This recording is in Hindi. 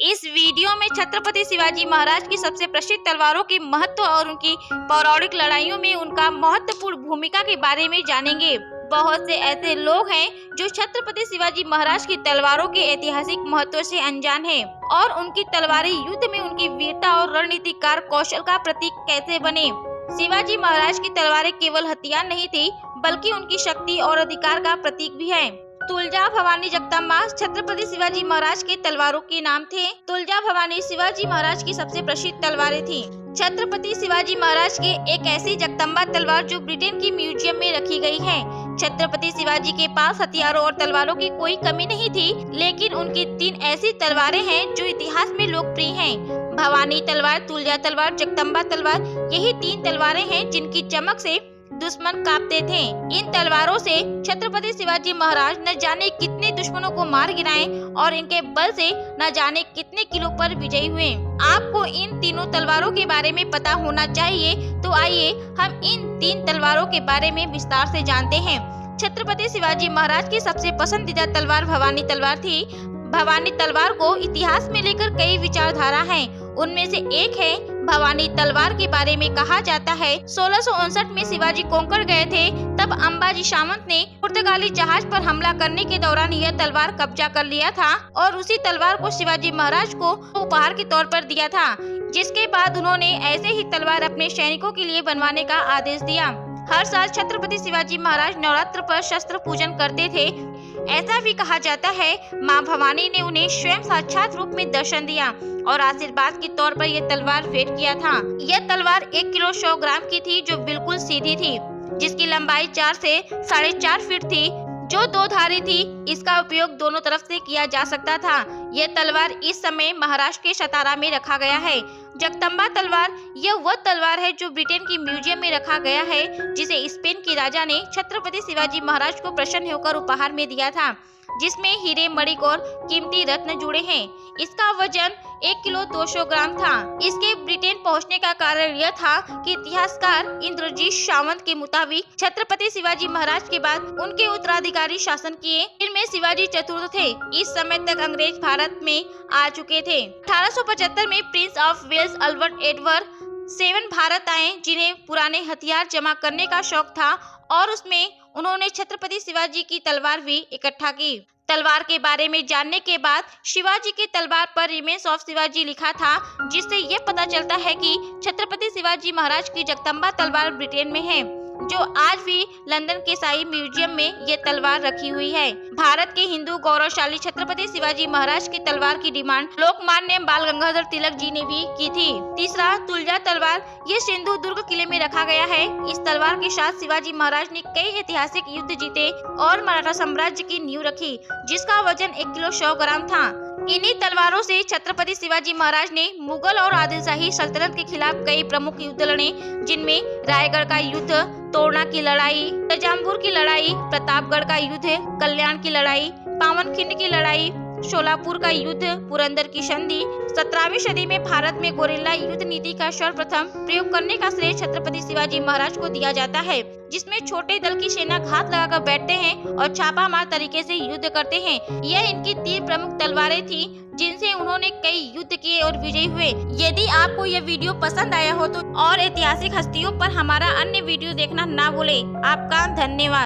इस वीडियो में छत्रपति शिवाजी महाराज की सबसे प्रसिद्ध तलवारों के महत्व और उनकी पौराणिक लड़ाइयों में उनका महत्वपूर्ण भूमिका के बारे में जानेंगे। बहुत से ऐसे लोग हैं जो छत्रपति शिवाजी महाराज की तलवारों के ऐतिहासिक महत्व से अनजान हैं और उनकी तलवारें युद्ध में उनकी वीरता और रणनीतिकार कौशल का प्रतीक कैसे बने। शिवाजी महाराज की तलवारें केवल हथियार नहीं थी, बल्कि उनकी शक्ति और अधिकार का प्रतीक भी है। तुलजा भवानी जगदम्बा छत्रपति शिवाजी महाराज के तलवारों के नाम थे। तुलजा भवानी शिवाजी महाराज की सबसे प्रसिद्ध तलवारें थीं। छत्रपति शिवाजी महाराज के एक ऐसी जगदम्बा तलवार जो ब्रिटेन की म्यूजियम में रखी गई है। छत्रपति शिवाजी के पास हथियारों और तलवारों की कोई कमी नहीं थी, लेकिन उनकी 3 ऐसी तलवारें हैं जो इतिहास में लोकप्रिय हैं। भवानी तलवार, तुलजा तलवार, जगदम्बा तलवार, यही 3 तलवारें हैं जिनकी चमक से दुश्मन कांपते थे। इन तलवारों से छत्रपति शिवाजी महाराज न जाने कितने दुश्मनों को मार गिराए और इनके बल से न जाने कितने किलों पर विजयी हुए। आपको इन तीनों तलवारों के बारे में पता होना चाहिए, तो आइए हम इन 3 तलवारों के बारे में विस्तार से जानते हैं। छत्रपति शिवाजी महाराज की सबसे पसंदीदा तलवार भवानी तलवार थी। भवानी तलवार को इतिहास में लेकर कई विचारधारा हैं। उनमें से एक है भवानी तलवार के बारे में कहा जाता है 1659 में शिवाजी कोंकण गए थे, तब अंबाजी सामंत ने पुर्तगाली जहाज पर हमला करने के दौरान यह तलवार कब्जा कर लिया था और उसी तलवार को शिवाजी महाराज को उपहार के तौर पर दिया था, जिसके बाद उन्होंने ऐसे ही तलवार अपने सैनिकों के लिए बनवाने का आदेश दिया। हर साल छत्रपति शिवाजी महाराज नवरात्र पर शस्त्र पूजन करते थे। ऐसा भी कहा जाता है मां भवानी ने उन्हें स्वयं साक्षात रूप में दर्शन दिया और आशीर्वाद के तौर पर यह तलवार भेंट किया था। यह तलवार 1 किलो 100 ग्राम की थी, जो बिल्कुल सीधी थी, जिसकी लंबाई 4 से 4.5 फीट थी, जो 2 धारी थी। इसका उपयोग दोनों तरफ से किया जा सकता था। यह तलवार इस समय महाराष्ट्र के सतारा में रखा गया है। जगदम्बा तलवार, यह वह तलवार है जो ब्रिटेन की म्यूजियम में रखा गया है, जिसे स्पेन के राजा ने छत्रपति शिवाजी महाराज को प्रसन्न होकर उपहार में दिया था, जिसमें हीरे, मणिक और कीमती रत्न जुड़े हैं। इसका वजन 1 किलो 200 ग्राम था। इसके ब्रिटेन पहुंचने का कारण यह था कि इतिहासकार इंद्रजीत सावंत के मुताबिक छत्रपति शिवाजी महाराज के बाद उनके उत्तराधिकारी शासन किए, जिनमें शिवाजी चतुर्थ थे। इस समय तक अंग्रेज भारत में आ चुके थे। 1875 में prince of Wales Albert Edward 7 Bharat आए, जिन्हें पुराने हथियार जमा करने का शौक था और उसमें उन्होंने छत्रपति शिवाजी की तलवार भी इकट्ठा की। तलवार के बारे में जानने के बाद शिवाजी की तलवार पर रिमेन्स ऑफ शिवाजी लिखा था, जिससे ये पता चलता है कि छत्रपति शिवाजी महाराज की जगदम्बा तलवार ब्रिटेन में है, जो आज भी लंदन के शाही म्यूजियम में ये तलवार रखी हुई है। भारत के हिंदू गौरवशाली छत्रपति शिवाजी महाराज की तलवार की डिमांड लोकमान्य बाल गंगाधर तिलक जी ने भी की थी। तीसरा, तुलजा तलवार, ये सिंधु दुर्ग किले में रखा गया है। इस तलवार के साथ शिवाजी महाराज ने कई ऐतिहासिक युद्ध जीते और मराठा साम्राज्य की नींव रखी, जिसका वजन 1 किलो 100 ग्राम था। इन्हीं तलवारों से छत्रपति शिवाजी महाराज ने मुगल और आदिलशाही सल्तनत के खिलाफ कई प्रमुख युद्ध लड़े, जिनमें रायगढ़ का युद्ध, तोरना की लड़ाई, निजामपुर की लड़ाई, प्रतापगढ़ का युद्ध, कल्याण की लड़ाई, पावनखिंड की लड़ाई, शोलापुर का युद्ध, पुरंदर की संधि। 17वीं सदी में भारत में गोरिल्ला युद्ध नीति का सर्वप्रथम प्रयोग करने का श्रेय छत्रपति शिवाजी महाराज को दिया जाता है, जिसमें छोटे दल की सेना घात लगाकर बैठते हैं और छापामार तरीके से युद्ध करते हैं। यह इनकी 3 प्रमुख तलवारें थी, जिनसे उन्होंने कई युद्ध किए और विजयी हुए। यदि आपको यह वीडियो पसंद आया हो तो और ऐतिहासिक हस्तियों पर हमारा अन्य वीडियो देखना ना भूलें। आपका धन्यवाद।